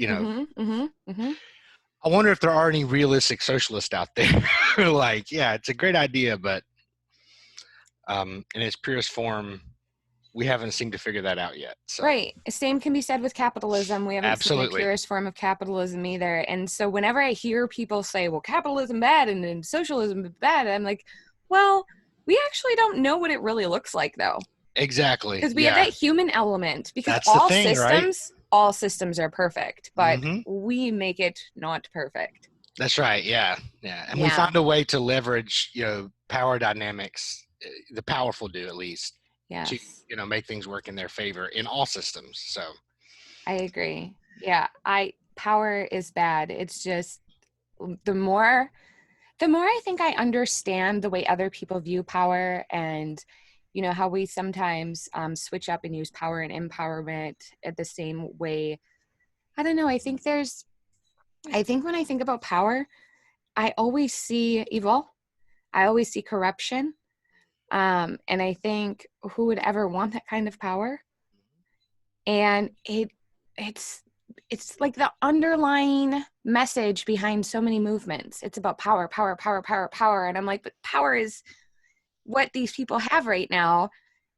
Mm-hmm, mm-hmm, mm-hmm. I wonder if there are any realistic socialists out there who are like, yeah, it's a great idea, but in its purest form, we haven't seemed to figure that out yet. So Right. Same can be said with capitalism. We haven't seen the absolutely. purest form of capitalism either. And so whenever I hear people say, well, capitalism bad and then socialism bad, I'm like, well, we actually don't know what it really looks like though. Exactly. Because we have Yeah. that human element, because That's the thing, right? all systems are perfect, but Hmm. we make it not perfect. That's right. Yeah. Yeah. And we Yeah. find a way to leverage, power dynamics, the powerful do at least, to, Yes. make things work in their favor in all systems. So I agree. Yeah. Power is bad. It's just the more I think I understand the way other people view power, and how we sometimes switch up and use power and empowerment at the same way. I don't know. I think when I think about power, I always see evil. I always see corruption. And I think, who would ever want that kind of power? And it's like the underlying message behind so many movements. It's about power, power, power, power, power. And I'm like, but power is what these people have right now,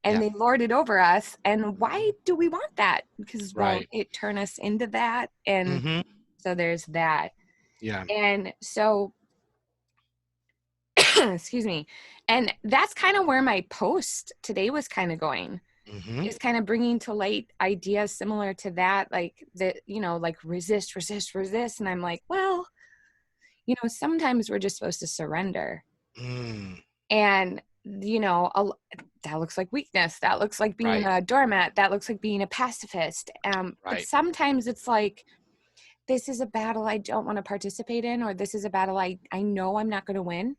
and yeah. they lord it over us. And why do we want that? Because won't Right. it turn us into that? And Hmm. so there's that. Yeah. And so excuse me. And that's kind of where my post today was kind of going, Hmm. is kind of bringing to light ideas similar to that, like like resist, resist, resist. And I'm like, well, sometimes we're just supposed to surrender. Mm. And, that looks like weakness. That looks like being Right. a doormat. That looks like being a pacifist. But Right. sometimes it's like, this is a battle I don't want to participate in, or this is a battle I know I'm not going to win.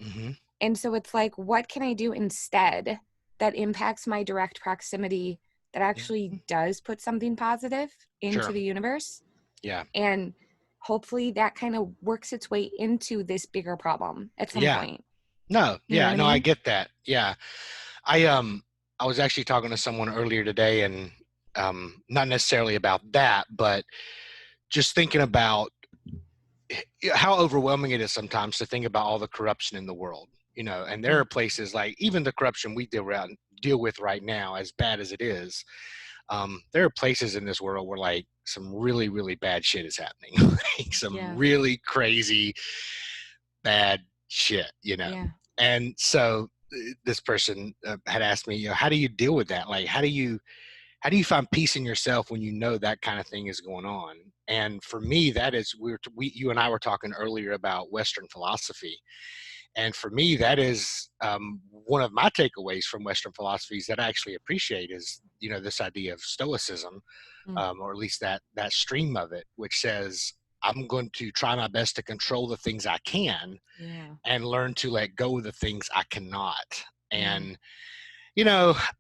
Hmm. And so it's like, what can I do instead that impacts my direct proximity, that actually does put something positive into Sure. the universe? Yeah. And hopefully that kind of works its way into this bigger problem at some Yeah. point. No. You know Yeah. what I No, I mean? get that. Yeah. I was actually talking to someone earlier today, and not necessarily about that, but just thinking about how overwhelming it is sometimes to think about all the corruption in the world, and there are places like even the corruption we deal with right now, as bad as it is. There are places in this world where like some really, really bad shit is happening, like some Yeah. really crazy bad shit, Yeah. And so this person had asked me, how do you deal with that? Like, how do you find peace in yourself when you know that kind of thing is going on? And for me, that is, you and I were talking earlier about Western philosophy. And for me, that is one of my takeaways from Western philosophies that I actually appreciate is, this idea of stoicism, Mm. or at least that stream of it, which says, I'm going to try my best to control the things I can Yeah. and learn to let go of the things I cannot. Yeah. And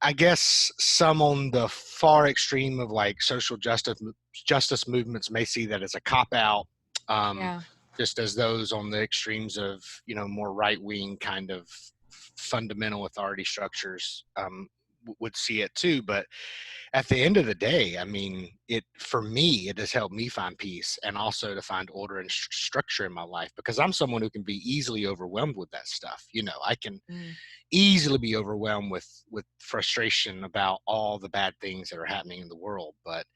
I guess some on the far extreme of like social justice movements may see that as a cop out, Yeah. just as those on the extremes of more right wing kind of fundamental authority structures would see it too. But at the end of the day, I mean, for me, it has helped me find peace and also to find order and structure in my life, because I'm someone who can be easily overwhelmed with that stuff. I can Mm. easily be overwhelmed with frustration about all the bad things that are happening in the world. But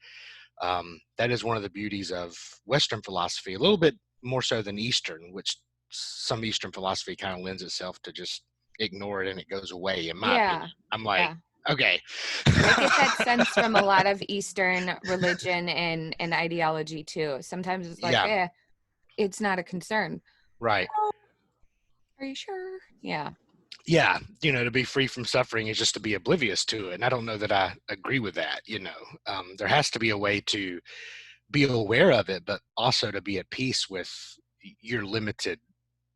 that is one of the beauties of Western philosophy, a little bit more so than Eastern, which some Eastern philosophy kind of lends itself to just ignore it and it goes away, in my Yeah. opinion. I'm like, Yeah. okay. I get that sense from a lot of Eastern religion and ideology too. Sometimes it's like, Yeah, it's not a concern. right. Are you sure? Yeah. Yeah, to be free from suffering is just to be oblivious to it. And I don't know that I agree with that. There has to be a way to be aware of it, but also to be at peace with your limited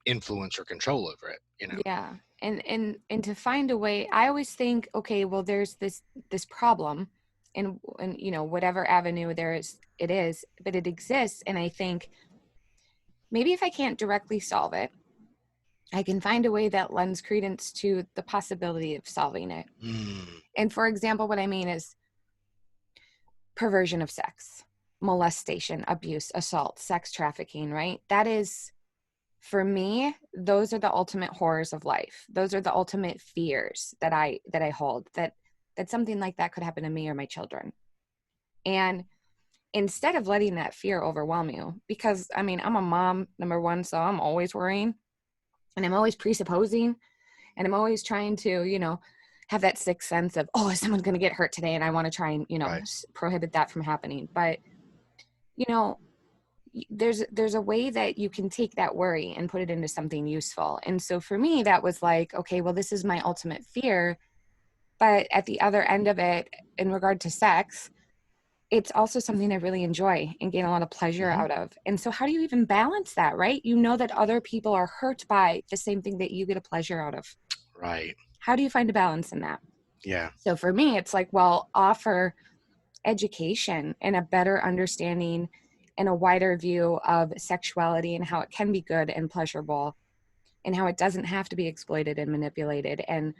influence or control over it. Yeah. And to find a way, I always think, okay, well, there's this problem and whatever avenue it is, but it exists. And I think maybe if I can't directly solve it, I can find a way that lends credence to the possibility of solving it. Mm, And for example, what I mean is perversion of sex. molestation, abuse, assault, sex trafficking, right? That is, for me, those are the ultimate horrors of life. Those are the ultimate fears that I hold, that something like that could happen to me or my children. And instead of letting that fear overwhelm you, because I mean, I'm a mom, number one, so I'm always worrying and I'm always presupposing and I'm always trying to, have that sixth sense of, oh, is someone going to get hurt today? And I want to try and, Right. prohibit that from happening. But, you know, there's a way that you can take that worry and put it into something useful. And so for me, that was like, okay, well, this is my ultimate fear. But at the other end of it, in regard to sex, it's also something I really enjoy and gain a lot of pleasure Mm-hmm. out of. And so how do you even balance that, right? You know that other people are hurt by the same thing that you get a pleasure out of. Right. How do you find a balance in that? Yeah. So for me, it's like, well, offer education and a better understanding and a wider view of sexuality and how it can be good and pleasurable and how it doesn't have to be exploited and manipulated. And,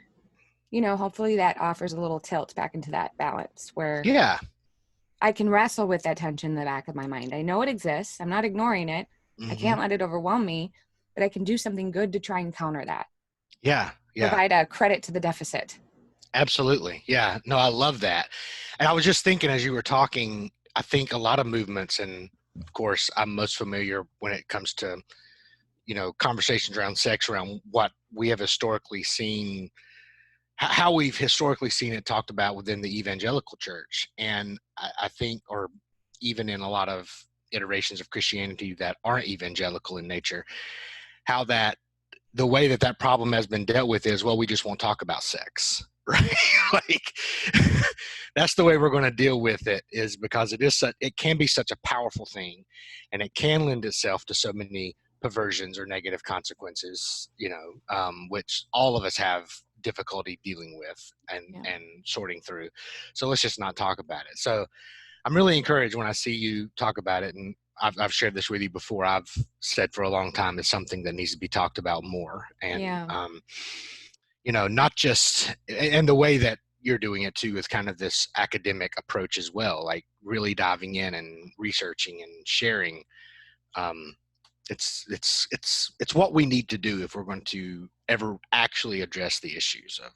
hopefully that offers a little tilt back into that balance where Yeah. I can wrestle with that tension in the back of my mind. I know it exists. I'm not ignoring it. I Mm-hmm. can't let it overwhelm me, but I can do something good to try and counter that. Yeah. Yeah. Provide a credit to the deficit. Absolutely. Yeah. No, I love that. And I was just thinking as you were talking, I think a lot of movements, and of course, I'm most familiar when it comes to, conversations around sex, around what we have historically seen, how we've historically seen it talked about within the evangelical church. And I think, or even in a lot of iterations of Christianity that aren't evangelical in nature, how that the way that problem has been dealt with is, well, we just won't talk about sex, right? Like that's the way we're going to deal with it, is because it can be such a powerful thing, and it can lend itself to so many perversions or negative consequences, which all of us have difficulty dealing with and Yeah. and sorting through. So let's just not talk about it. So I'm really encouraged when I see you talk about it, and I've shared this with you before. I've said for a long time it's something that needs to be talked about more, and Yeah. not just, and the way that you're doing it too with kind of this academic approach as well, like really diving in and researching and sharing. It's what we need to do if we're going to ever actually address the issues of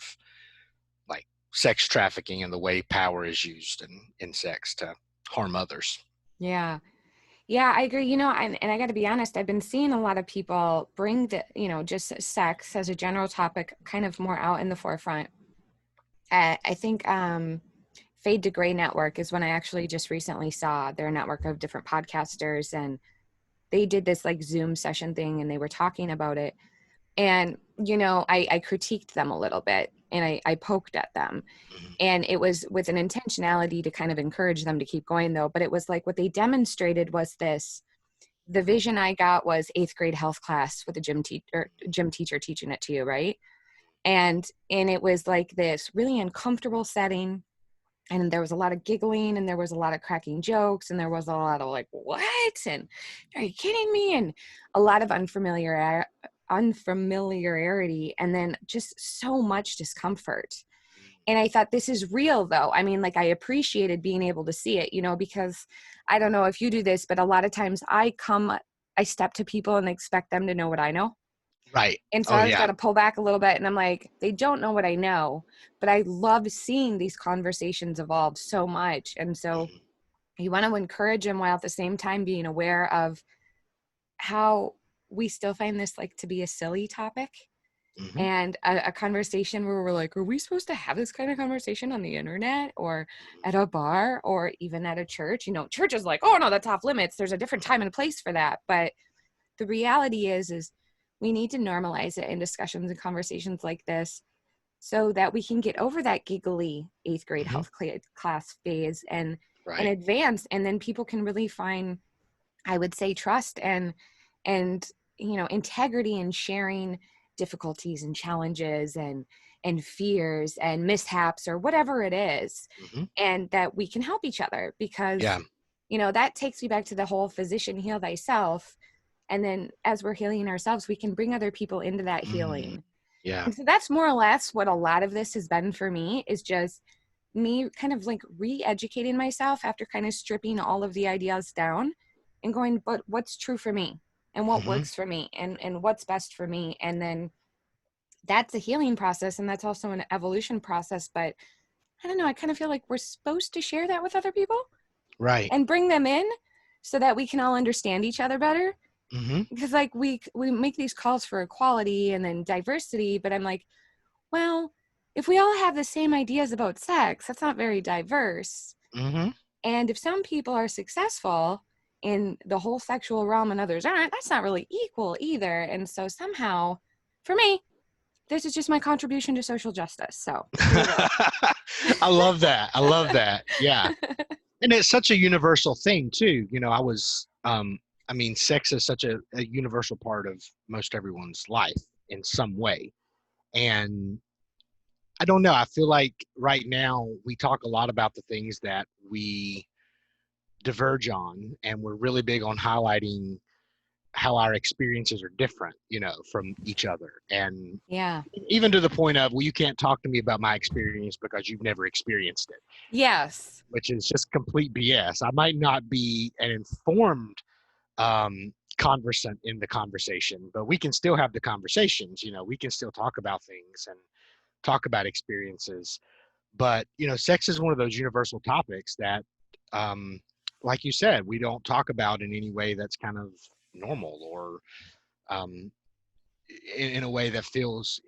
like sex trafficking and the way power is used in sex to harm others. Yeah. Yeah, I agree. And I got to be honest, I've been seeing a lot of people bring the, just sex as a general topic kind of more out in the forefront. I think Fade to Gray Network is when I actually just recently saw their network of different podcasters, and they did this like Zoom session thing and they were talking about it. And, I critiqued them a little bit and I poked at them. Mm-hmm. And it was with an intentionality to kind of encourage them to keep going, though. But it was like what they demonstrated was this. The vision I got was eighth grade health class with a gym teacher teaching it to you, right? And it was like this really uncomfortable setting. And there was a lot of giggling and there was a lot of cracking jokes and there was a lot of like, what? And are you kidding me? And a lot of unfamiliarity and then just so much discomfort. And I thought, this is real though. I mean, like I appreciated being able to see it, because I don't know if you do this, but a lot of times I step to people and expect them to know what I know. Right. And so Oh I always got yeah. to pull back a little bit and I'm like, they don't know what I know, but I love seeing these conversations evolve so much. And so Mm-hmm. you want to encourage them while at the same time being aware of how we still find this like to be a silly topic. Mm-hmm. And a conversation where we're like, are we supposed to have this kind of conversation on the internet or at a bar or even at a church? Church is like, oh no, that's off limits. There's a different time and place for that. But the reality is we need to normalize it in discussions and conversations like this so that we can get over that giggly eighth grade Mm-hmm. health class phase and Right. advance. And then people can really find, I would say, trust and integrity in sharing difficulties and challenges and fears and mishaps or whatever it is, Mm-hmm. and that we can help each other because Yeah. that takes me back to the whole physician heal thyself. And then as we're healing ourselves, we can bring other people into that Mm-hmm. healing. Yeah. And so that's more or less what a lot of this has been for me, is just me kind of like re-educating myself after kind of stripping all of the ideas down and going, but what's true for me and what Mm-hmm. works for me and what's best for me. And then that's a healing process. And that's also an evolution process. But I don't know, I kind of feel like we're supposed to share that with other people Right. and bring them in so that we can all understand each other better. Mm-hmm. Because like we make these calls for equality and then diversity, but I'm like, well, if we all have the same ideas about sex, that's not very diverse. Mm-hmm. And if some people are successful in the whole sexual realm and others aren't, that's not really equal either. And so somehow, for me, this is just my contribution to social justice. So here you go. I love that. I love that. Yeah. And it's such a universal thing too. You know, I mean, sex is such a universal part of most everyone's life in some way. And I don't know. I feel like right now we talk a lot about the things that we diverge on, and we're really big on highlighting how our experiences are different, you know, from each other. And Yeah. even to the point of, well, you can't talk to me about my experience because you've never experienced it, Yes. which is just complete BS. I might not be an informed conversant in the conversation, but we can still have the conversations. You know, we can still talk about things and talk about experiences. But you know, sex is one of those universal topics that, um, like you said, we don't talk about in any way that's kind of normal or um, in a way that feels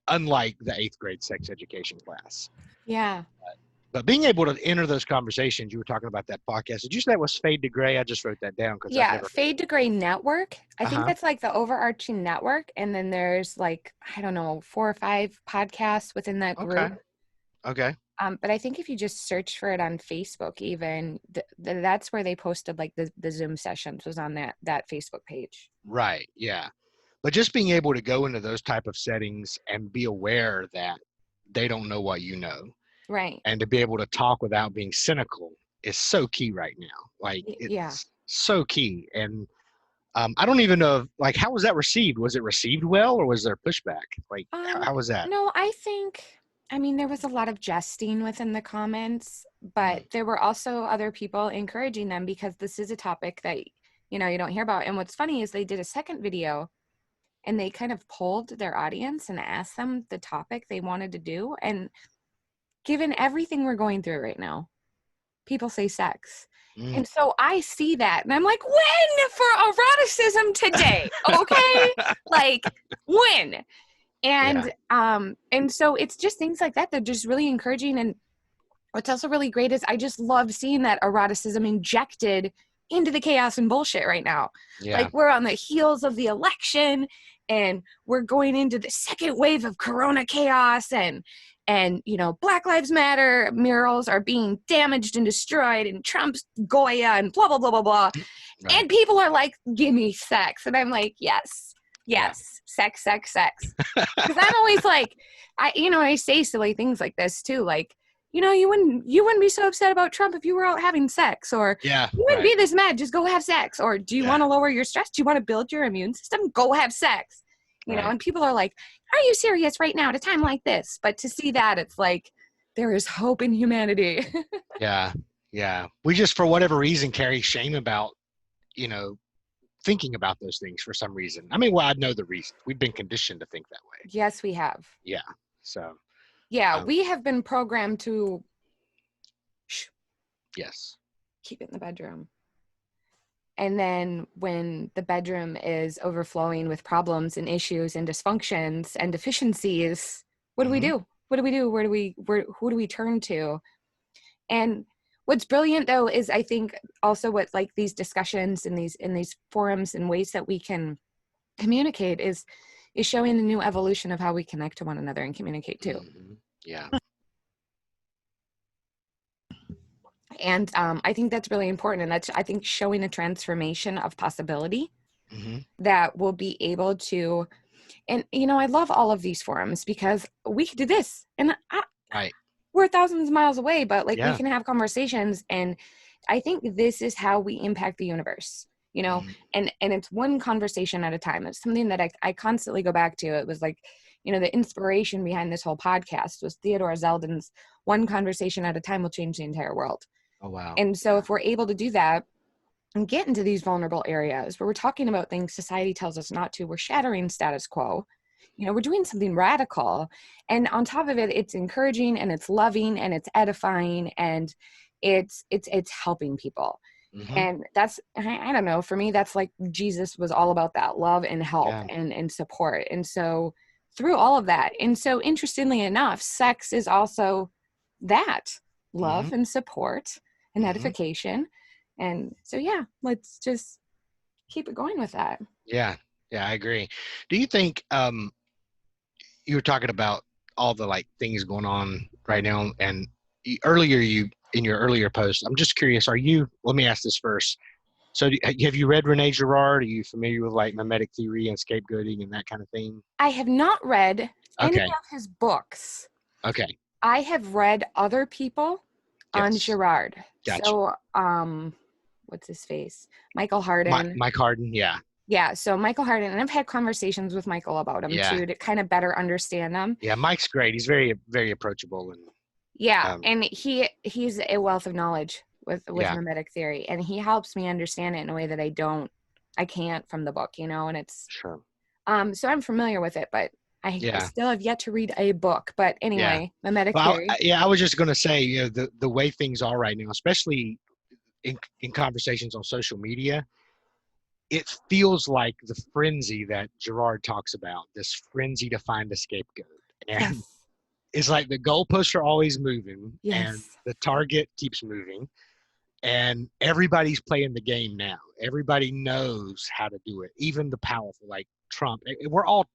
unlike the eighth grade sex education class. Yeah. But being able to enter those conversations, you were talking about that podcast. Did you say that was Fade to Gray? I just wrote that down because I've Yeah. never. Fade to Gray Network. I Uh think huh. that's like the overarching network. And then there's like, I don't know, 4 or 5 podcasts within that Okay. group. Okay. But I think if you just search for it on Facebook, even that's where they posted like the Zoom sessions was on that Facebook page. Right. Yeah. But just being able to go into those type of settings and be aware that they don't know what you know, Right. and to be able to talk without being cynical is so key right now. Like Yeah. it's so key. And I don't even know if, like, how was that received? Was it received well, or was there pushback? Like, Um, how was that? no, I mean, there was a lot of jesting within the comments, but Mm, there were also other people encouraging them because this is a topic that, you know, you don't hear about. And what's funny is they did a second video and they kind of polled their audience and asked them the topic they wanted to do. And given everything we're going through right now, people say sex. mm. And so I see that and I'm like, when for eroticism today? Okay? Like, when? Yeah. And so it's just things like that. They're just really encouraging. And what's also really great is I just love seeing that eroticism injected into the chaos and bullshit right now. Yeah. Like we're on the heels of the election and we're going into the second wave of corona chaos and you know, Black Lives Matter murals are being damaged and destroyed and Trump's Goya and blah blah blah blah blah. Right. And people are like, give me sex. And I'm like, yes, Yeah. yes, sex, sex, sex. Because I'm always like, I say silly things like this too. Like, you know, you wouldn't be so upset about Trump if you were out having sex, or Yeah. you wouldn't Right. be this mad, just go have sex. Or do you Yeah. want to lower your stress? Do you want to build your immune system? Go have sex. You know, Right. and people are like, are you serious right now at a time like this? But to see that, it's like, there is hope in humanity. Yeah. Yeah. We just, for whatever reason, carry shame about, you know, thinking about those things for some reason. I mean, well, I know the reason. We've been conditioned to think that way. Yes, we have. Yeah. So, Yeah, um, we have been programmed to yes. keep it in the bedroom. And then when the bedroom is overflowing with problems and issues and dysfunctions and deficiencies, what do we Mm-hmm. do? What do we do? Who do we turn to? And what's brilliant though is I think also what like these discussions and these forums and ways that we can communicate is showing the new evolution of how we connect to one another and communicate too. Mm-hmm. Yeah. And I think that's really important. And that's, I think, showing a transformation of possibility Mm-hmm. that will be able to, and, you know, I love all of these forums because we could do this and Right. we're thousands of miles away, but like we Yeah. can have conversations. And I think this is how we impact the universe, you know, Mm-hmm. and it's one conversation at a time. It's something that I constantly go back to. It was like, the inspiration behind this whole podcast was Theodore Zeldin's "One conversation at a time will change the entire world." Oh, wow. And so if we're able to do that and get into these vulnerable areas where we're talking about things society tells us not to, we're shattering status quo, we're doing something radical. And on top of it, it's encouraging and it's loving and it's edifying and it's helping people. Mm-hmm. And that's, I don't know, for me, that's like Jesus was all about that love and help and support. And so through all of that, and so interestingly enough, sex is also that love and support and edification. And so, yeah, let's just keep it going with that. Yeah, I agree. Do you think you were talking about all the like things going on right now, and earlier in your earlier post, I'm just curious, let me ask this first. So have you read Rene Girard? Are you familiar with like mimetic theory and scapegoating and that kind of thing? I have not read any of his books. Okay. I have read other people on Girard. Gotcha. So, what's his face? Michael Hardin. Mike Hardin, yeah. Yeah, so Michael Hardin, and I've had conversations with Michael about him too, to kind of better understand them. Yeah, Mike's great. He's very, very approachable. And and he's a wealth of knowledge with mimetic theory, and he helps me understand it in a way that I can't from the book, and it's sure. So I'm familiar with it, but I still have yet to read a book. But anyway, mimetic theory. I was just going to say, the way things are right now, especially in conversations on social media, it feels like the frenzy that Girard talks about, this frenzy to find a scapegoat. And it's like the goalposts are always moving and the target keeps moving and everybody's playing the game now. Everybody knows how to do it. Even the powerful, like Trump. We're all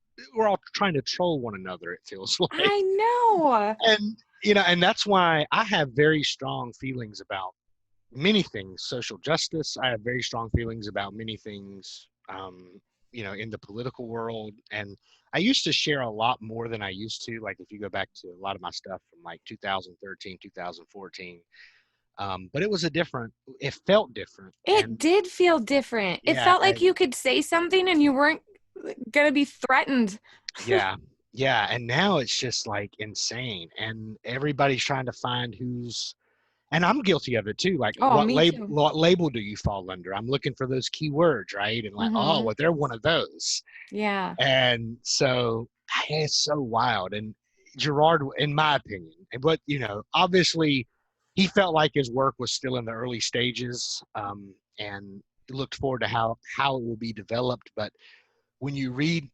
trying to troll one another, it feels like. I know. And, and that's why I have very strong feelings about many things. Social justice, I have very strong feelings about many things, in the political world. And I used to share a lot more than I used to. Like if you go back to a lot of my stuff from like 2013, 2014, but it felt different. It did feel different. It felt like you could say something and you weren't going to be threatened. Yeah. And now it's just like insane. And everybody's trying to find and I'm guilty of it too. Like what label do you fall under? I'm looking for those keywords, right? And like, well, they're one of those. Yeah. And so it's so wild. And Girard, in my opinion, but obviously he felt like his work was still in the early stages, and looked forward to how it will be developed. But when you read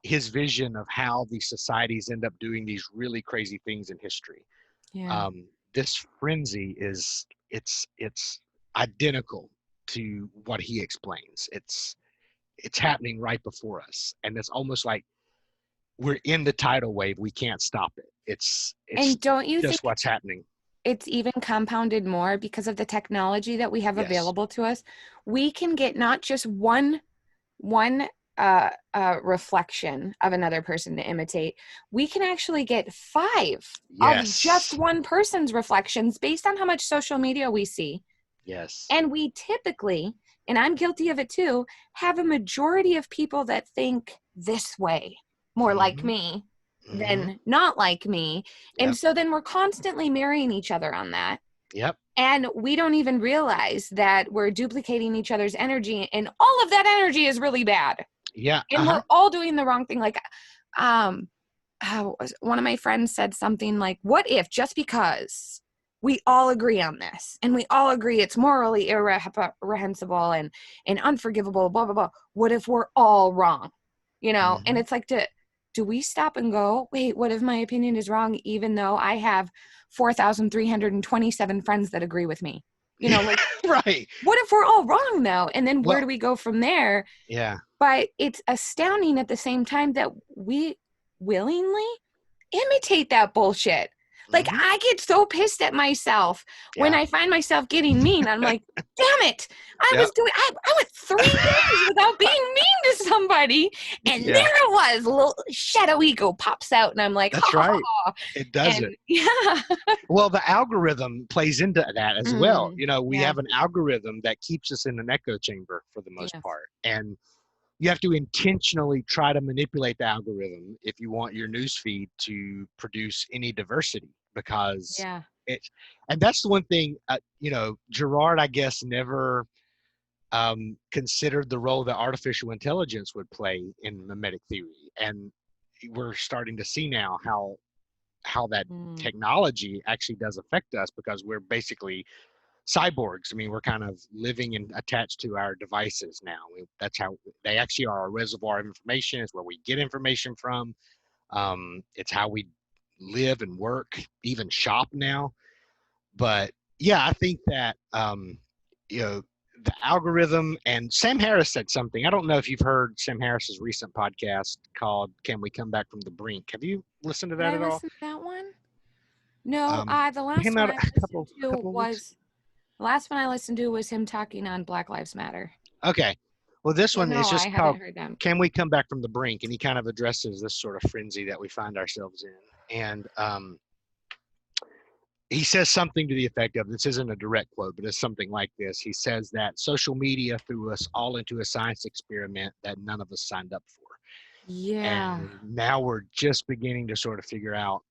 his vision of how these societies end up doing these really crazy things in history, this frenzy it's identical to what he explains. It's happening right before us, and it's almost like we're in the tidal wave. We can't stop it. It's and don't you just think what's happening? It's even compounded more because of the technology that we have available to us. We can get not just one reflection of another person to imitate. We can actually get 5 of just one person's reflections based on how much social media we see. Yes. And we typically, and I'm guilty of it too, have a majority of people that think this way, more like me than not like me. And so then we're constantly marrying each other on that. Yep. And we don't even realize that we're duplicating each other's energy, and all of that energy is really bad. Yeah. And we're all doing the wrong thing. Like, one of my friends said something like, what if just because we all agree on this and we all agree it's morally irreprehensible and unforgivable, blah, blah, blah. What if we're all wrong? And it's like, do we stop and go, wait, what if my opinion is wrong, even though I have 4,327 friends that agree with me? Like, right. What if we're all wrong though? And then where do we go from there? Yeah. But it's astounding at the same time that we willingly imitate that bullshit. Like, I get so pissed at myself when I find myself getting mean. I'm like, damn it. I went 3 days without being mean to somebody. And there it was, a little shadow ego pops out. And I'm like, that's right. It does it. Yeah. Well, the algorithm plays into that as well. We have an algorithm that keeps us in an echo chamber for the most part. And you have to intentionally try to manipulate the algorithm if you want your news feed to produce any diversity, because Yeah. it, and that's the one thing, Gerard, I guess, never considered the role that artificial intelligence would play in mimetic theory. And we're starting to see now how that Mm. technology actually does affect us, because we're basically cyborgs. I mean, we're kind of living and attached to our devices now. That's how they actually are a reservoir of information. It's where we get information from. It's how we live and work, even shop now. But yeah, I think that you know the algorithm, and Sam Harris said something. I don't know if you've heard Sam Harris's recent podcast called "Can We Come Back from the Brink?" Have you listened to Did that I at all? listen to that one? No, the last Came one out I a listened to couple of weeks. was the last one I listened to was him talking on Black Lives Matter. Okay. Well, this So one is no, I just called haven't heard them. "Can We Come Back from the Brink?" And he kind of addresses this sort of frenzy that we find ourselves in. And he says something to the effect of, this isn't a direct quote, but it's something like this. He says that social media threw us all into a science experiment that none of us signed up for. Yeah. And now we're just beginning to sort of figure out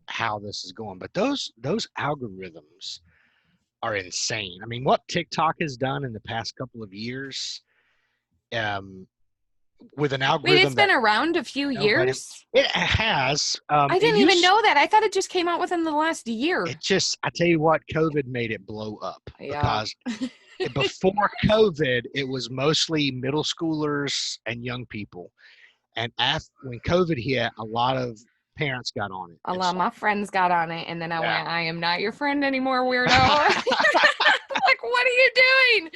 how this is going. But those algorithms are insane. I mean, what TikTok has done in the past couple of years, um, with an Wait, it's algorithm been that around a few nobody, years? it has, I it didn't even used, know that. I thought it just came out within the last year. it just, I tell you what, COVID made it blow up, Yeah. because before COVID, it was mostly middle schoolers and young people. And when COVID hit, a lot of parents got on it. A And lot of so, my friends got on it, and then I yeah. went, I am not your friend anymore, weirdo. Like, what are you doing?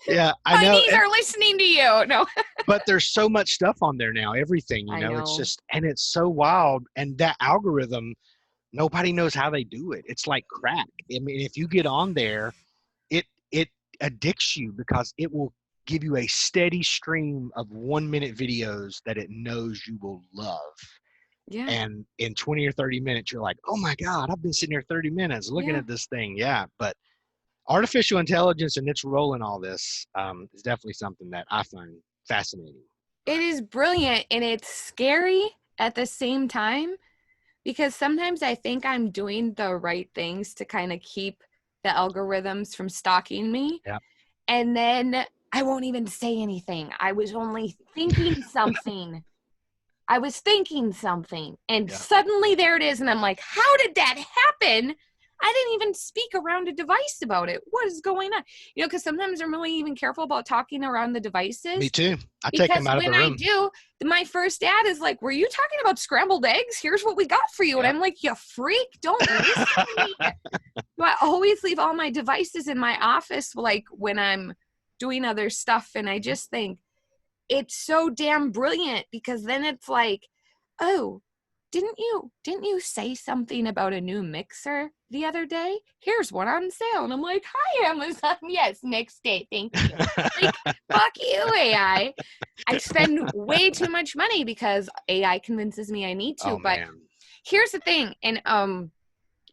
Yeah, I My know. knees are listening to you. No, But there's so much stuff on there now, everything, I it's know. just, and it's so wild. And that algorithm, nobody knows how they do it. It's like crack. I mean, if you get on there, it addicts you, because it will give you a steady stream of 1 minute videos that it knows you will love. Yeah. And in 20 or 30 minutes, you're like, oh my God, I've been sitting here 30 minutes looking Yeah. at this thing. Yeah. But artificial intelligence and its role in all this, is definitely something that I find fascinating. It But is brilliant and it's scary at the same time because sometimes I think I'm doing the right things to kind of keep the algorithms from stalking me. yeah, And then I won't even say anything. I was only thinking something. I was thinking something. And yeah, suddenly there it is. And I'm like, how did that happen? I didn't even speak around a device about it. What is going on? Because sometimes I'm really even careful about talking around the me devices too. I take them because out of the when I room. do, my first ad is like, were you talking about scrambled eggs? Here's what we got for you. And Yep. I'm like, you freak, don't listen to me. So I always leave all my devices in my office, like when I'm doing other stuff. And I just think it's so damn brilliant because then it's like, oh, didn't you say something about a new mixer the other day? Here's one on sale. And I'm like, hi, Amazon. Yes, next day. Thank you. Like, fuck you, AI. I spend way too much money because AI convinces me I need to. Oh But man. here's the thing. And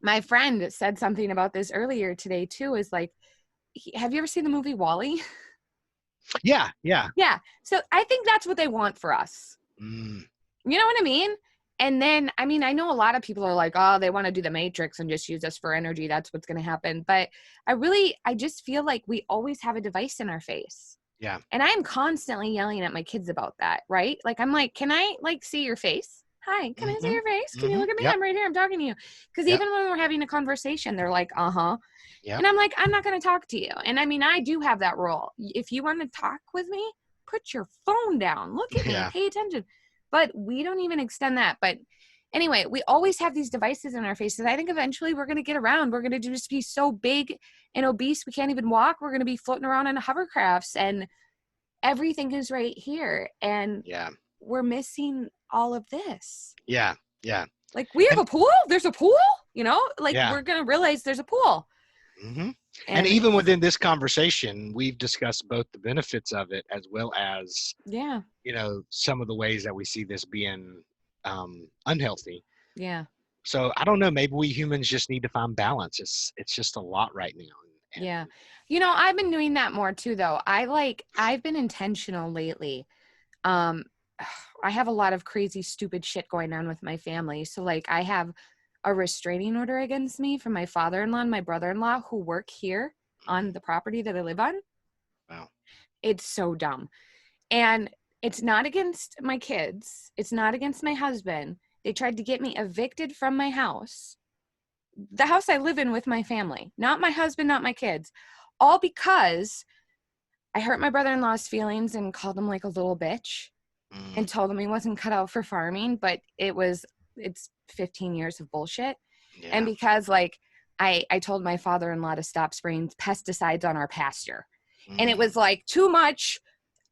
my friend said something about this earlier today too, is like, have you ever seen the movie Wall-E? Yeah, yeah. Yeah. So I think that's what they want for us. Mm, You know what I mean? And then, I mean, I know a lot of people are like, oh, they want to do the Matrix and just use us for energy. That's what's going to happen. But I just feel like we always have a device in our face. yeah. And I'm constantly yelling at my kids about that, right? Like, I'm like, can I like see your face? Hi, can I see Mm-hmm. your face? Can you Mm-hmm. look at me? Yep. I'm right here. I'm talking to you. Because Yep. even when we're having a conversation, they're like, uh-huh. Yep. And I'm like, I'm not going to talk to you. And I mean, I do have that role. If you want to talk with me, put your phone down. Look at me. Yeah. Pay attention. But we don't even extend that. But anyway, we always have these devices in our faces. I think eventually we're going to get around. We're going to just be so big and obese we can't even walk. We're going to be floating around in hovercrafts and everything is right here. And Yeah. we're missing all of this. Yeah. Yeah. Like, we have And a pool? There's a pool? Like, yeah. we're going to realize there's a pool. Mm-hmm. And And even within this conversation, we've discussed both the benefits of it as well as, yeah. some of the ways that we see this being unhealthy. Yeah. So I don't know. Maybe we humans just need to find balance. It's just a lot right now. And Yeah. I've been doing that more too, though. I've been intentional lately Um, I have a lot of crazy, stupid shit going on with my family. So, like, I have a restraining order against me from my father-in-law and my brother-in-law who work here on Mhm. the property that I live on. Wow. It's so dumb. And it's not against my kids, it's not against my husband. They tried to get me evicted from my house, the house I live in with my family, not my husband, not my kids, all because I hurt my brother in law's feelings and called him like a little bitch Mm. and told him he wasn't cut out for farming, but it's 15 years of bullshit. And Yeah. because like I told my father-in-law to stop spraying pesticides on our pasture. And it Mm. was like too much.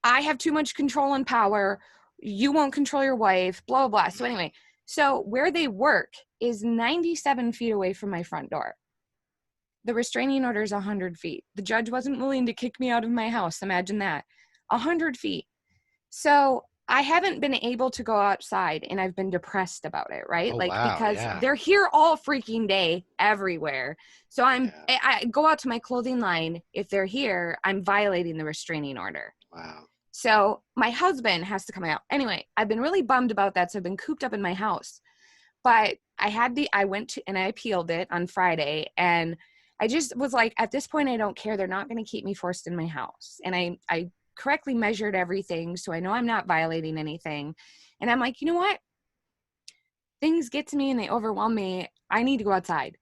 I have too much control and power. You won't control your wife, blah, blah, blah. So anyway, so where they work is 97 feet away from my front door. The restraining order is 100 feet. The judge wasn't willing to kick me out of my house. Imagine that. 100 feet. So I haven't been able to go outside and I've been depressed about it, right? Oh Like, wow. because Yeah. they're here all freaking day everywhere. So Yeah. I go out to my clothing line. If they're here, I'm violating the restraining order. Wow. So my husband has to come out. Anyway, I've been really bummed about that. So I've been cooped up in my house. But I went to, and I appealed it on Friday. And I just was like, at this point, I don't care. They're not going to keep me forced in my house. And I correctly measured everything. So I know I'm not violating anything. And I'm like, you know what? Things get to me and they overwhelm me. I need to go outside.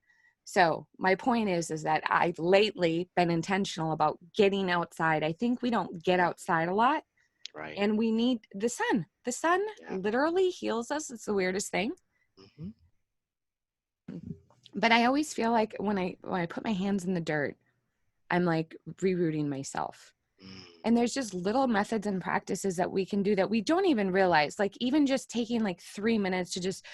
So my point is that I've lately been intentional about getting outside. I think we don't get Mm. outside a lot Right. and we need the sun. The sun Yeah. literally heals us. It's the weirdest thing. Hmm. But I always feel like when I put my hands in the dirt, I'm like rerooting myself. Mm. And there's just little methods and practices that we can do that we don't even realize. Like even just taking like 3 minutes to just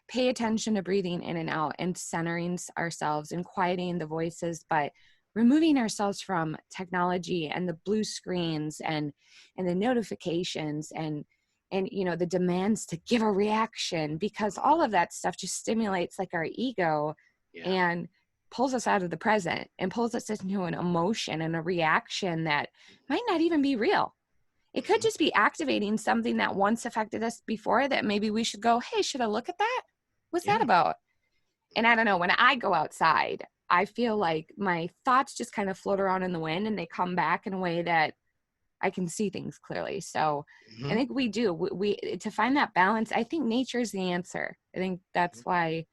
pay attention to breathing in and out and centering ourselves and quieting the voices, but removing ourselves from technology and the blue screens and the notifications and you know the demands to give a reaction, because all of that stuff just stimulates like our ego Yeah. and pulls us out of the present and pulls us into an emotion and a reaction that might not even be real. It could Hmm. just be activating something that once affected us before that maybe we should go, hey, should I look at that? What's that Yeah. about? And I don't know, when I go outside, I feel like my thoughts just kind of float around in the wind and they come back in a way that I can see things clearly. So I Hmm. think we do. We to find that balance, I think nature is the answer. I think that's why,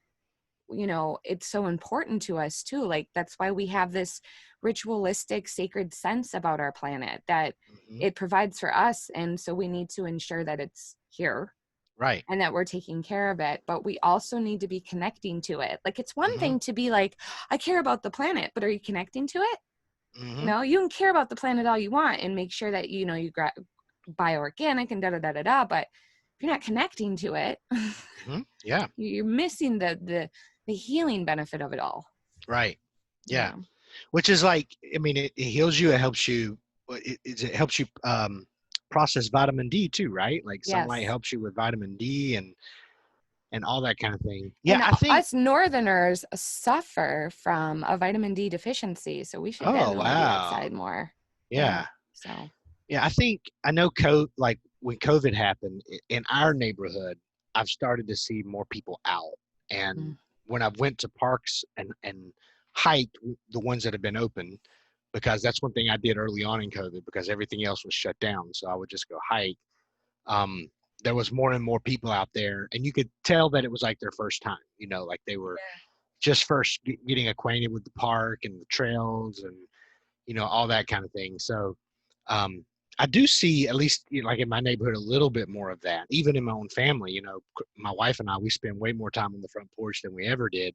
you know, it's so important to us too. Like that's why we have this ritualistic sacred sense about our planet that Hmm. it provides for us, and so we need to ensure that it's here Right. and that we're taking care of it, but we also need to be connecting to it. Like it's one Hmm. thing to be like, I care about the planet, but are you connecting to it? You Hmm. know, you can care about the planet all you want and make sure that you know buy organic and da da da da da, but if you're not connecting to it, Hmm. Yeah. you're missing the healing benefit of it all. Right. Yeah. Yeah. Which is like, I mean, it heals you. It helps you. It helps you process vitamin D too, right? Like sunlight Yes. helps you with vitamin D and all that kind of thing. Yeah, And I think. us northerners suffer from a vitamin D deficiency, so we should Oh definitely be wow. outside more. Yeah. Yeah. So, Yeah, I think I know like when COVID happened in our neighborhood, I've started to see more people out. And mm, when I've went to parks and hiked the ones that have been open, because that's one thing I did early on in COVID because everything else was shut down. So I would just go hike. Um, there was more and more people out there, and you could tell that it was like their first time. You know, like they were just first getting acquainted with the park and the trails and all that kind of thing. So um, I do see, at least like in my neighborhood, a little bit more of that. Even in my own family, my wife and I, we spend way more time on the front porch than we ever did,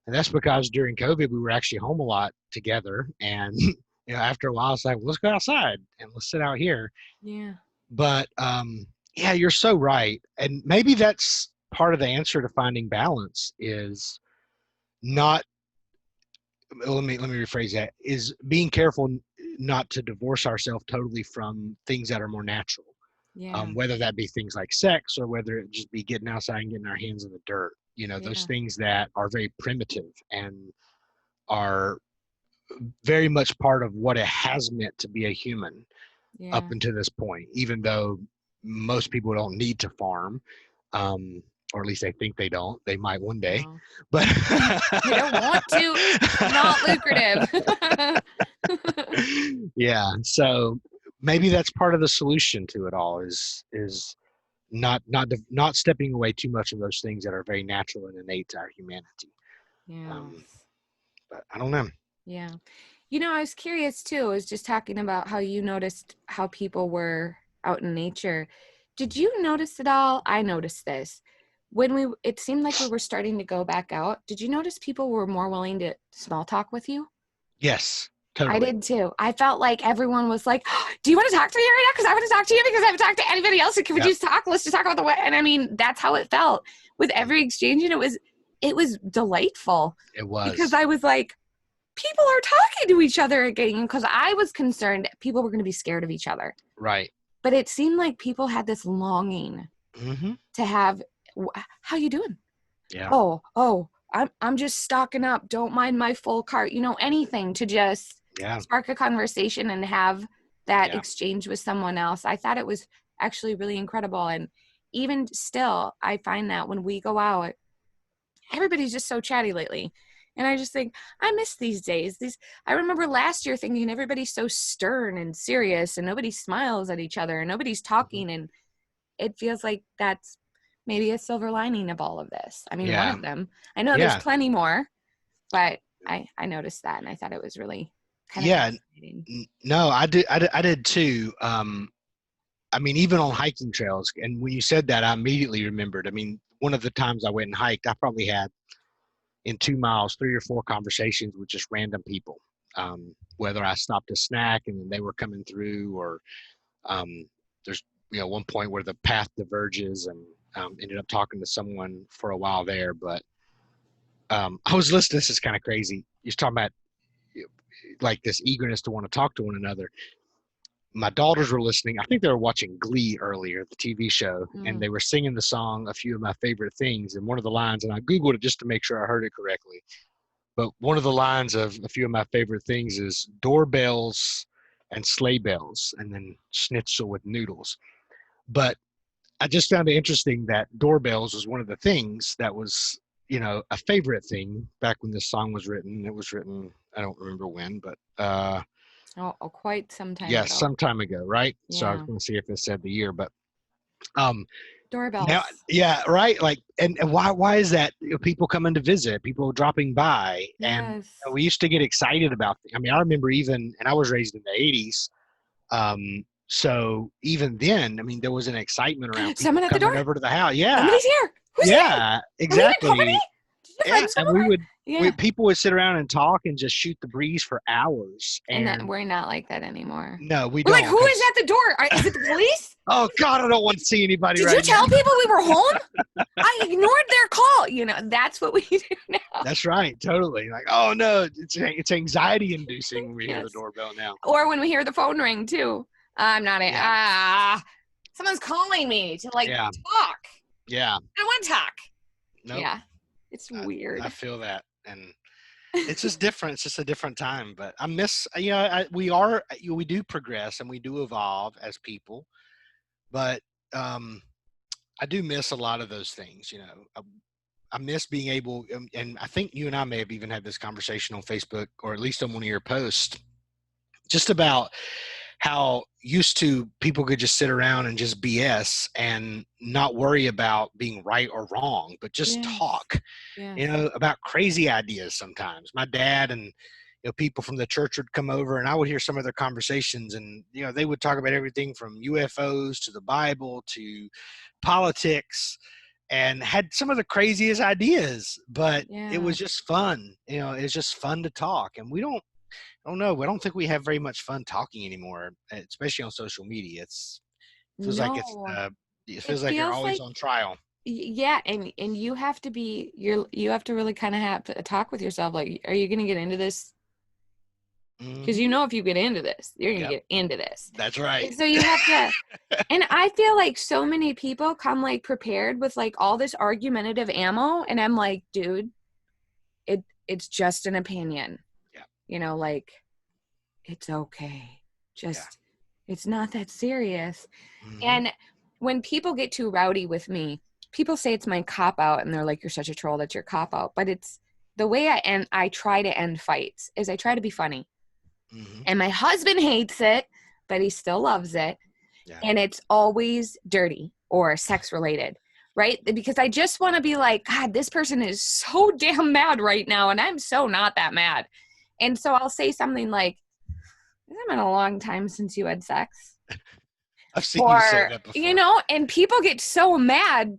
and that's because during COVID we were actually home a lot together. And after a while, it's like, well, let's go outside and let's sit out here. yeah. But yeah, you're so right, and maybe that's part of the answer to finding balance is not let me rephrase that, is being careful not to divorce ourselves totally from things that are more natural, Yeah. whether that be things like sex or whether it just be getting outside and getting our hands in the dirt, those Yeah. things that are very primitive and are very much part of what it has meant to be a human up Yeah. until this point, even though most people don't need to farm, or at least they think they don't. They might one day, No. but I don't want to. It's not lucrative. yeah. So maybe that's part of the solution to it all is not stepping away too much of those things that are very natural and innate to our humanity. Um, Yes. but I don't know. Yeah. I was curious too. I was just talking about how you noticed how people were out in nature. Did you notice at all? I noticed this. It seemed like we were starting to go back out. Did you notice people were more willing to small talk with you? Yes, I totally. did too. I felt like everyone was like, "Do you want to talk to me right now? Because I want to talk to you because I haven't talked to anybody else. Can we Yep. just talk? Let's just talk about the way." And I mean, that's how it felt with every exchange, and it was delightful It because was. I was like, people are talking to each other again, because I was concerned people were going to be scared of each other. Right. But it seemed like people had this longing Mm-hmm. to have, how you doing? Yeah. Oh, I'm just stocking up. Don't mind my full cart. Anything to just Yeah. spark a conversation and have that Yeah. exchange with someone else. I thought it was actually really incredible. And even still, I find that when we go out, everybody's just so chatty lately. And I just think, I miss these days. I remember last year thinking everybody's so stern and serious and nobody smiles at each other and nobody's Mm-hmm. talking. And it feels like that's maybe a silver lining of all of this. I mean, one Yeah. of them. I know there's Yeah. plenty more, but I noticed that and I thought it was really kind of Yeah. fascinating. No, I did too. I mean, even on hiking trails, and when you said that, I immediately remembered. I mean, one of the times I went and hiked, I probably had in 2 miles 3 or 4 conversations with just random people. Whether I stopped to snack and then they were coming through, or there's one point where the path diverges, and ended up talking to someone for a while there. But I was listening. This is kind of crazy. You're talking about like this eagerness to want to talk to one another. My daughters were listening. I think they were watching Glee earlier, the TV show, and Mm. they were singing the song "A Few of My Favorite Things." And one of the lines, and I googled it just to make sure I heard it correctly. But one of the lines of "A Few of My Favorite Things" is "doorbells and sleigh bells, and then schnitzel with noodles." But I just found it interesting that doorbells was one of the things that was, a favorite thing back when this song was written. It was written, I don't remember when, but Quite some time yes, ago. some time ago, right? So I was Yeah. going to see if it said the year, but um, now, Doorbells. yeah, right. Like, and why is that? People coming to visit, people dropping by, and Yes. we used to get excited about. I mean, I remember even, and I was raised in the '80s. So even then, I mean, there was an excitement around people Someone at the door. coming over to the house. Yeah, Somebody's here. Who's here? yeah, Are we having company? exactly. Did your Yeah, friends come and we over? would, Yeah. people would sit around and talk and just shoot the breeze for hours. And that And we're not like that anymore. no, we We're like, don't, who is because at the door? Is it the police? oh God, I don't want to see anybody Did you right now. tell people we were home? I ignored their call. That's what we do now. That's right, totally. Like, oh no, it's anxiety inducing when we hear the Yes. doorbell now. Or when we hear the phone ring too. I'm not Yeah, someone's calling me to like yeah, talk. yeah. I want to talk. Nope, Yeah. It's I weird. feel that, and it's just different. It's just a different time. But I miss, we do progress and we do evolve as people, but um, I do miss a lot of those things. I miss being able, and I think you and I may have even had this conversation on Facebook, or at least on one of your posts, just about how used to people could just sit around and just BS and not worry about being right or wrong, but just Yes. talk, Yes. about crazy ideas sometimes. My dad and people from the church would come over, and I would hear some of their conversations, and they would talk about everything from UFOs to the Bible to politics, and had some of the craziest ideas, but it was Yes. just fun. It's just fun to talk, and we don't I don't know. I don't think we have very much fun talking anymore, especially on social media. Feels like No. it It feels like you're feels always like on trial. yeah, and you have to you have to really kind of have a talk with yourself, like, are you going to get into this? Because Hmm. if you get into this, you're going to Yep, get into this. that's right. And so you have to, and I feel like so many people come like prepared with like all this argumentative ammo, and I'm like, dude, it's just an opinion. Yeah, Like, it's okay. yeah. Just, it's not that serious. Hmm. And when people get too rowdy with me, people say it's my cop out and they're like, you're such a troll, that's your cop out. But it's the way I try to end fights is I try to be funny. Mm-hmm. And my husband hates it, but he still loves it. Yeah. And it's always dirty or sex related, right? Because I just want to be like, God, this person is so damn mad right now. And I'm so not that mad. And so I'll say something like, it's been a long time since you had sex. I've seen you say Or, that you before. know, and people get so mad,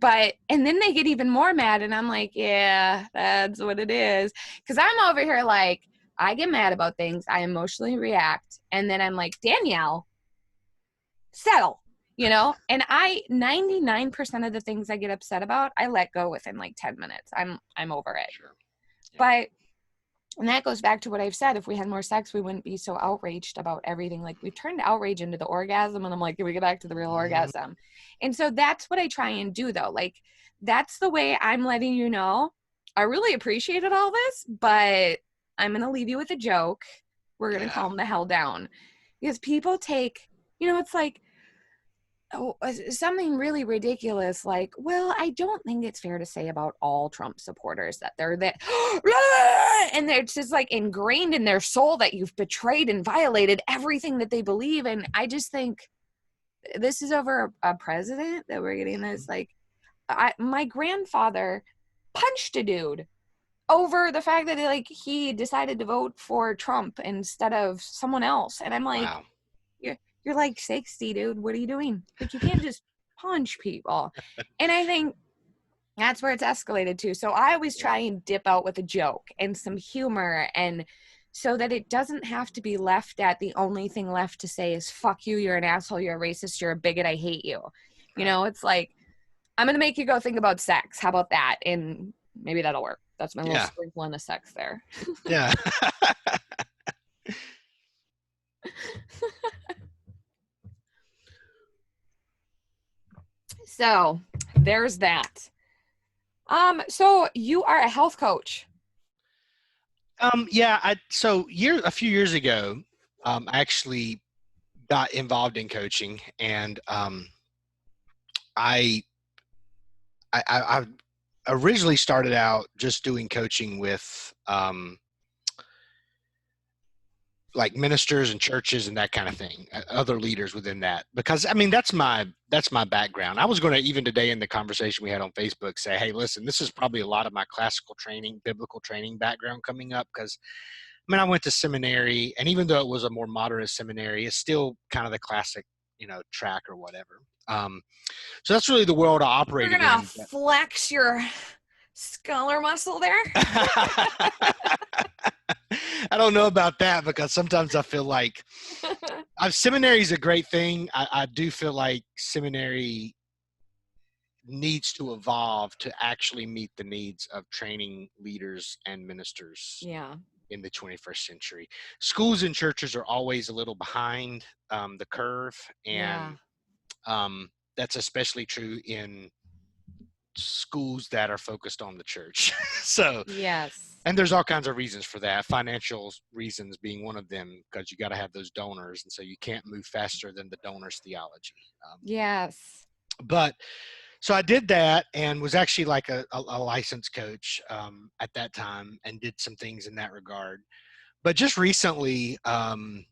and then they get even more mad. And I'm like, yeah, that's what it is. Because I'm over here like, I get mad about things, I emotionally react. And then I'm like, Danielle, settle, you know? And 99% of the things I get upset about, I let go within like 10 minutes. I'm over it. Sure. Yeah. But and that goes back to what I've said. If we had more sex, we wouldn't be so outraged about everything. Like we've turned outrage into the orgasm. And I'm like, can we get back to the real orgasm? And so that's what I try and do though. Like that's the way I'm letting you know. I really appreciated all this, but I'm going to leave you with a joke. We're going to calm the hell down. Because people take, it's like, something really ridiculous like, well, I don't think it's fair to say about all Trump supporters that they're that and they're just like ingrained in their soul that you've betrayed and violated everything that they believe. And I just think this is over a president that we're getting this. Like my grandfather punched a dude over the fact that like he decided to vote for Trump instead of someone else. And I'm like, wow. You're like 60, dude. What are you doing? Like, you can't just punch people. And I think that's where it's escalated to. So I always try and dip out with a joke and some humor, and so that it doesn't have to be left at the only thing left to say is fuck you, you're an asshole, you're a racist, you're a bigot, I hate you. You know, it's like, I'm going to make you go think about sex. How about that? And maybe that'll work. That's my little sprinkling of sex there. Yeah. So there's that. So you are a health coach. Yeah. A few years ago, I actually got involved in coaching, and I originally started out just doing coaching with like ministers and churches and that kind of thing, other leaders within that, because I mean that's my background. I was going to, even today in the conversation we had on Facebook, say, hey, listen, this is probably a lot of my classical training, biblical training background coming up, because I mean I went to seminary, and even though it was a more moderate seminary, it's still kind of the classic, track or whatever. So that's really the world I operated in. You're gonna flex your scholar muscle there. I don't know about that, because sometimes I feel like seminary is a great thing. I do feel like seminary needs to evolve to actually meet the needs of training leaders and ministers in the 21st century. Schools and churches are always a little behind the curve, and that's especially true in schools that are focused on the church. So and there's all kinds of reasons for that, financial reasons being one of them, because you got to have those donors, and so you can't move faster than the donors' theology. But so I did that, and was actually like a licensed coach at that time, and did some things in that regard. But just recently, during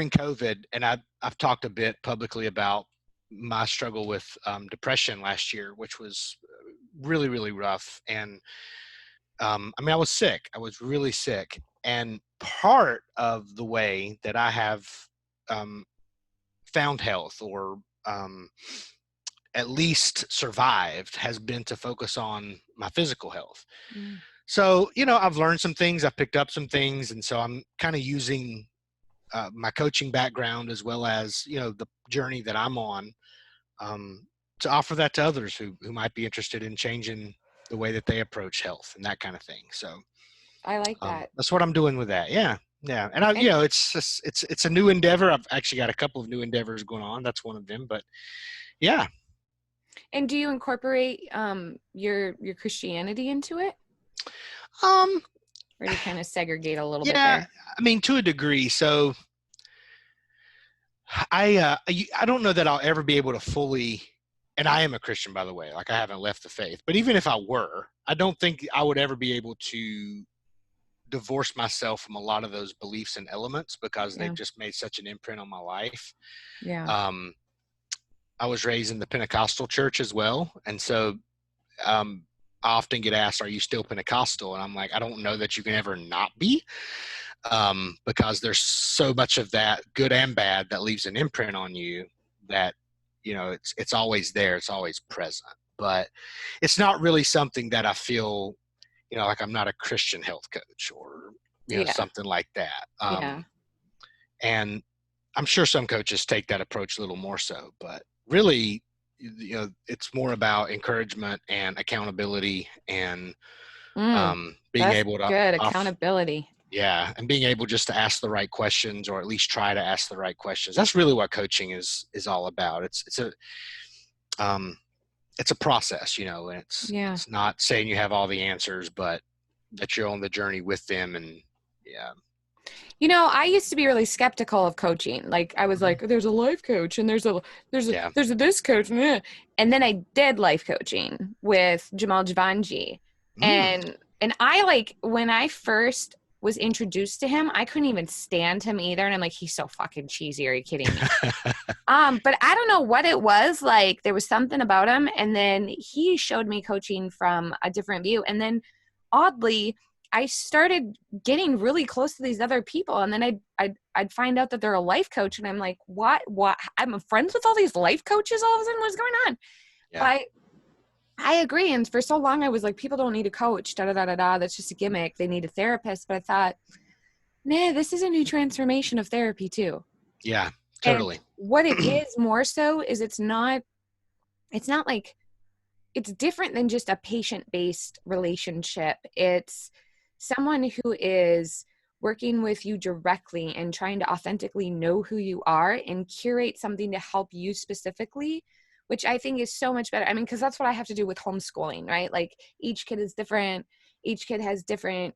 COVID, and I've talked a bit publicly about my struggle with depression last year, which was really, really rough. And I mean, I was sick. I was really sick. And part of the way that I have found health, or at least survived, has been to focus on my physical health. So, I've learned some things, I've picked up some things. And so I'm kind of using my coaching background, as well as, the journey that I'm on, to offer that to others who might be interested in changing the way that they approach health and that kind of thing. So I like that. That's what I'm doing with that. Yeah. And it's a new endeavor. I've actually got a couple of new endeavors going on. That's one of them, but yeah. And do you incorporate your Christianity into it? Or do you kind of segregate a little bit there? I mean, to a degree. So I don't know that I'll ever be able to fully, and I am a Christian, by the way, like I haven't left the faith, but even if I were, I don't think I would ever be able to divorce myself from a lot of those beliefs and elements because they've Yeah. just made such an imprint on my life. Yeah. Um, I was raised in the Pentecostal church as well. And so um, I often get asked, are you still Pentecostal? And I'm like, I don't know that you can ever not be, because there's so much of that, good and bad, that leaves an imprint on you that, it's always there. It's always present. But it's not really something that I feel, like I'm not a Christian health coach or, Yeah. something like that. Yeah. And I'm sure some coaches take that approach a little more so, but really, it's more about encouragement and accountability and Mm, being that's able to good. off, Accountability. yeah, and being able just to ask the right questions or at least try to ask the right questions. That's really what coaching is all about. Um, it's a process, and Yeah. it's not saying you have all the answers, but that you're on the journey with them. And yeah. I used to be really skeptical of coaching. Like I was Mhm. like, there's a life coach and Yeah. there's a this coach. And then I did life coaching with Jamal Javanji. Mm. And I like when I first was introduced to him, I couldn't even stand him either. And I'm like, he's so fucking cheesy. Are you kidding me? But I don't know what it was. Like there was something about him. And then he showed me coaching from a different view. And then oddly, I started getting really close to these other people. And then I'd find out that they're a life coach. And I'm like, what? I'm friends with all these life coaches all of a sudden. What's going on? But Yeah. I agree. And for so long, I was like, people don't need a coach. Da da da da da. That's just a gimmick. They need a therapist. But I thought, nah, this is a new transformation of therapy too. Yeah. And Totally. what it is more so is it's not like it's different than just a patient-based relationship. It's someone who is working with you directly and trying to authentically know who you are and curate something to help you specifically, which I think is so much better. I mean, because that's what I have to do with homeschooling, right? Like each kid is different. Each kid has different,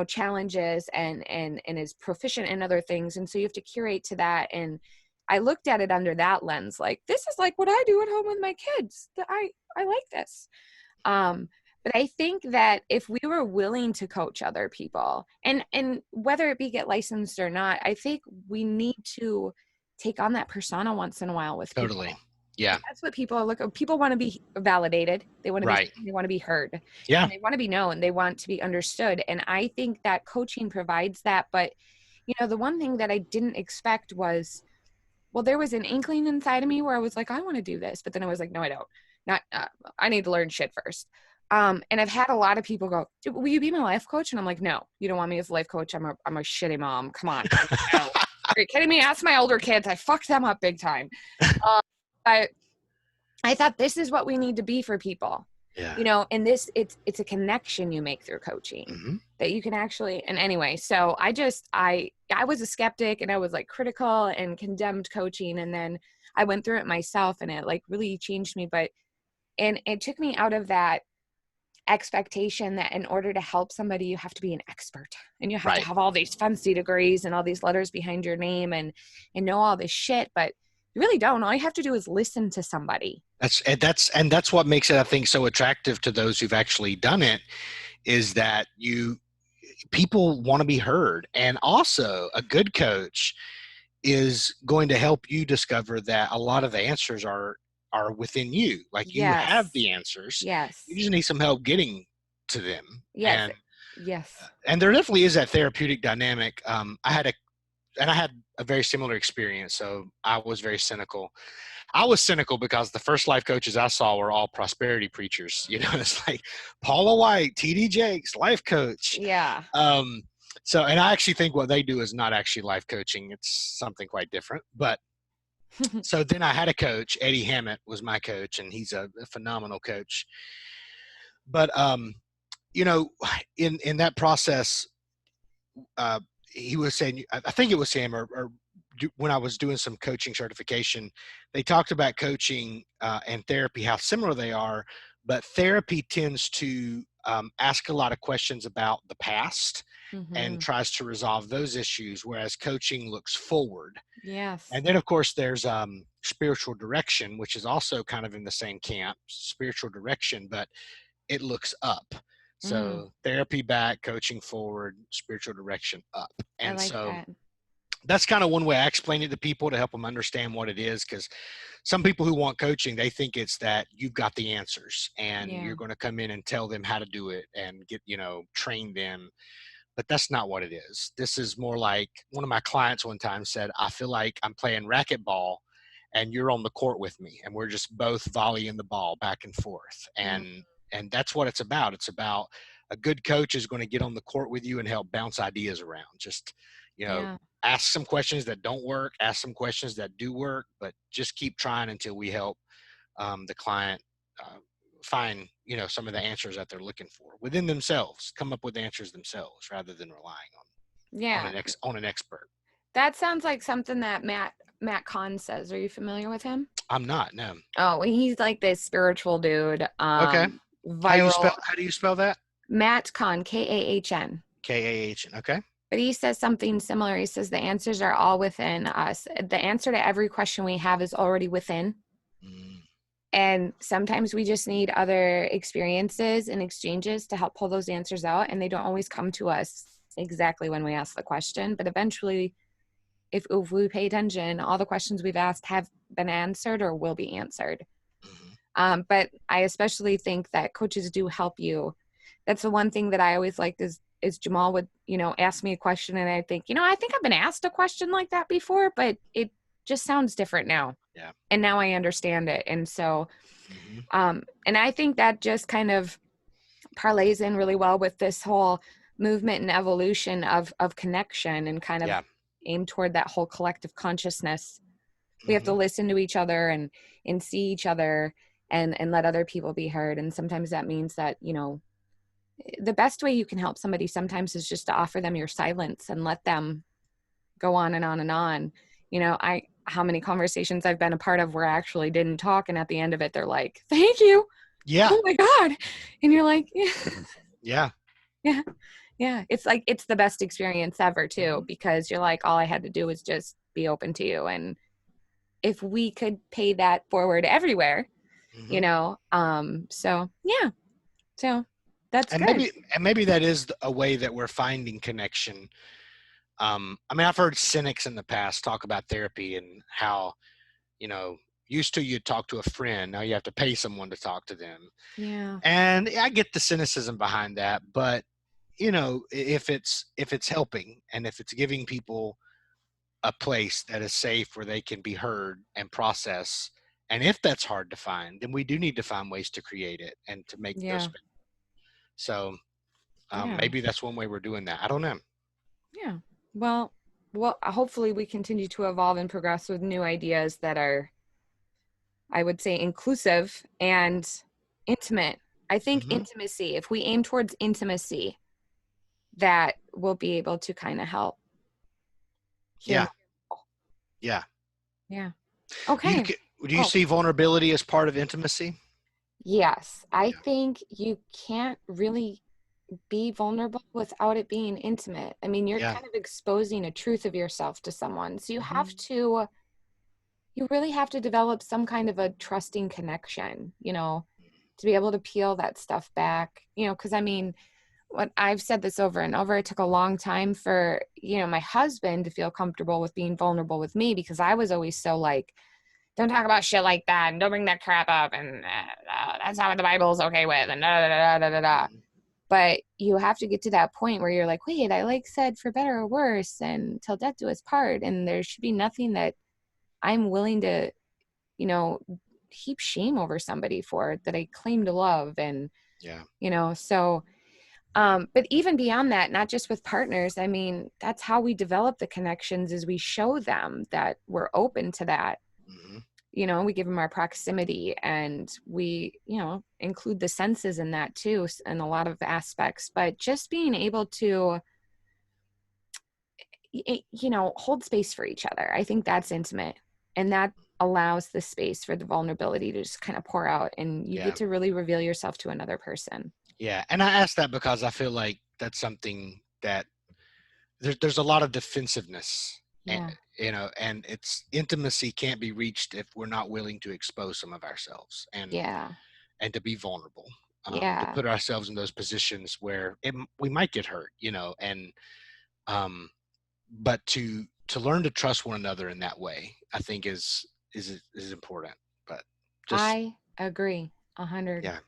challenges and is proficient in other things. And so you have to curate to that. And I looked at it under that lens, like this is like what I do at home with my kids. That I like this. Um, but I think that if we were willing to coach other people, and whether it be get licensed or not, I think we need to take on that persona once in a while with Totally. people. Yeah. That's what people want to be validated. They want to be Right. they want to be heard. Yeah. And they want to be known. They want to be understood. And I think that coaching provides that. But the one thing that I didn't expect was, well, there was an inkling inside of me where I was like, I want to do this. But then I was like, no, I don't. Not, I need to learn shit first. And I've had a lot of people go, will you be my life coach? And I'm like, no, you don't want me as a life coach. I'm a shitty mom. Come on. No. Are you kidding me? Ask my older kids. I fucked them up big time. I thought this is what we need to be for people. Yeah. And it's a connection you make through coaching Mm-hmm. that you can actually, and anyway, so I was a skeptic and I was like critical and condemned coaching. And then I went through it myself and it like really changed me. And it took me out of that expectation that in order to help somebody, you have to be an expert and you have to Right. have all these fancy degrees and all these letters behind your name and know all this shit. But you really don't. All you have to do is listen to somebody. That's what makes it, I think, so attractive to those who've actually done it, is that people want to be heard. And also a good coach is going to help you discover that a lot of the answers are within you. Like you have Yes. the answers. You Yes. just need some help getting to them. Yes. Yes. And there definitely is that therapeutic dynamic. I had a very similar experience. So I was very cynical. I was cynical because the first life coaches I saw were all prosperity preachers. It's like Paula White, TD Jakes, life coach. Yeah. And I actually think what they do is not actually life coaching. It's something quite different. But so then I had a coach, Eddie Hammett was my coach, and he's a phenomenal coach. But in that process, he was saying, I think it was him, or when I was doing some coaching certification, they talked about coaching and therapy, how similar they are, but therapy tends to ask a lot of questions about the past and Mm-hmm. tries to resolve those issues, whereas coaching looks forward. Yes. And then, of course, there's spiritual direction, which is also kind of in the same camp, spiritual direction, but it looks up. Mm, So therapy back, coaching forward, spiritual direction up. I And like so that. that's kind of one way I explain it to people to help them understand what it is. Because some people who want coaching, they think it's that you've got the answers and Yeah. you're going to come in and tell them how to do it and get, train them, but that's not what it is. This is more like one of my clients one time said, I feel like I'm playing racquetball and you're on the court with me and we're just both volleying the ball back and forth. Mm, And that's what it's about. It's about a good coach is going to get on the court with you and help bounce ideas around. Just, you know, yeah. ask some questions that don't work, ask some questions that do work, but just keep trying until we help the client uh, find some of the answers that they're looking for within themselves, come up with answers themselves rather than relying on Yeah. an expert. That sounds like something that Matt Kahn says. Are you familiar with him? I'm not. No. Oh, he's like this spiritual dude. Okay. Viral. How do you spell that? Matt Kahn, Kahn. Kahn. Okay. But he says something similar. He says the answers are all within us. The answer to every question we have is already within. Mm, And sometimes we just need other experiences and exchanges to help pull those answers out. And they don't always come to us exactly when we ask the question. But eventually, if we pay attention, all the questions we've asked have been answered or will be answered. mm-hmm. But I especially think that coaches do help you. That's the one thing that I always liked is Jamal would, ask me a question and I think, I think I've been asked a question like that before, but it just sounds different now. Yeah. And now I understand it. And so, Mm-hmm. and I think that just kind of parlays in really well with this whole movement and evolution of connection and kind of Yeah. aim toward that whole collective consciousness. We have to Mm-hmm. listen to each other and see each other and let other people be heard. And sometimes that means that, the best way you can help somebody sometimes is just to offer them your silence and let them go on and on and on. How many conversations I've been a part of where I actually didn't talk. And at the end of it, they're like, thank you. Yeah. Oh my God. And you're like, yeah, Yeah. yeah, yeah. It's like, it's the best experience ever too, Mm-hmm. because you're like, all I had to do was just be open to you. And if we could pay that forward everywhere, Mm-hmm. so yeah, so that's And good. maybe that is a way that we're finding connection. I mean, I've heard cynics in the past talk about therapy and how, used to you'd talk to a friend, now you have to pay someone to talk to them. Yeah, And I get the cynicism behind that, but if it's helping and if it's giving people a place that is safe where they can be heard and process, and if that's hard to find, then we do need to find ways to create it and to make those. yeah, So yeah, maybe that's one way we're doing that. I don't know. yeah. Well, hopefully we continue to evolve and progress with new ideas that are, I would say, inclusive and intimate. I think Hmm. intimacy, if we aim towards intimacy, that will be able to kind of help heal Yeah. more people. Yeah. Yeah. You Okay. c- do you Oh, see vulnerability as part of intimacy? yes. I Yeah. think you can't really be vulnerable without it being intimate. I mean, you're Yeah. kind of exposing a truth of yourself to someone. So Hmm. you really have to develop some kind of a trusting connection, to be able to peel that stuff back, because I mean, what I've said this over and over, it took a long time for, my husband to feel comfortable with being vulnerable with me because I was always so like, don't talk about shit like that and don't bring that crap up and that's not what the Bible's okay with and da da da da da da. Hmm. But you have to get to that point where you're like, wait, I like said for better or worse and till death do us part. And there should be nothing that I'm willing to, you know, heap shame over somebody for that I claim to love. And, Yeah. so, but even beyond that, not just with partners, I mean, that's how we develop the connections is we show them that we're open to that. Hmm. We give them our proximity and we, include the senses in that too, in a lot of aspects, but just being able to, hold space for each other. I think that's intimate and that allows the space for the vulnerability to just kind of pour out and you Yeah. get to really reveal yourself to another person. Yeah. And I ask that because I feel like that's something that there's a lot of defensiveness, Yeah. and it's intimacy can't be reached if we're not willing to expose some of ourselves Yeah. and to be vulnerable, to Yeah. put ourselves in those positions where we might get hurt, and um, but to learn to trust one another in that way, I think is important. But just I agree 100%. yeah,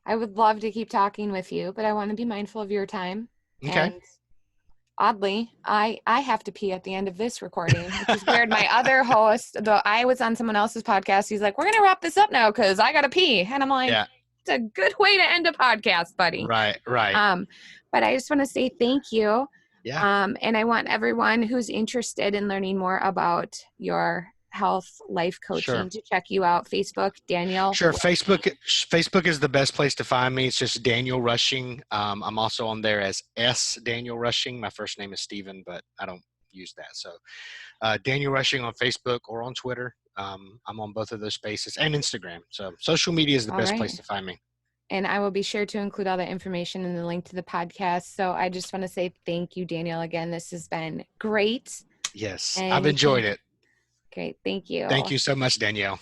I would love to keep talking with you, but I want to be mindful of your time. okay, And oddly, I have to pee at the end of this recording, which is weird. My other host, though I was on someone else's podcast, he's like, "We're gonna wrap this up now because I gotta pee," and I'm like, yeah, "It's a good way to end a podcast, buddy." right, Um, but I just want to say thank you. yeah. And I want everyone who's interested in learning more about your health life Sure. coaching to check you out. Facebook, Daniel. Sure. Facebook is the best place to find me. It's just Daniel Rushing. I'm also on there as S Daniel Rushing. My first name is Steven, but I don't use that. So Daniel Rushing on Facebook or on Twitter. I'm on both of those spaces and Instagram. So social media is the All best place right. to find me. And I will be sure to include all the information in the link to the podcast. So I just want to say thank you, Daniel. Again, this has been great. Yes, I've And you enjoyed can, it. great. Thank you. Thank you so much, Danielle.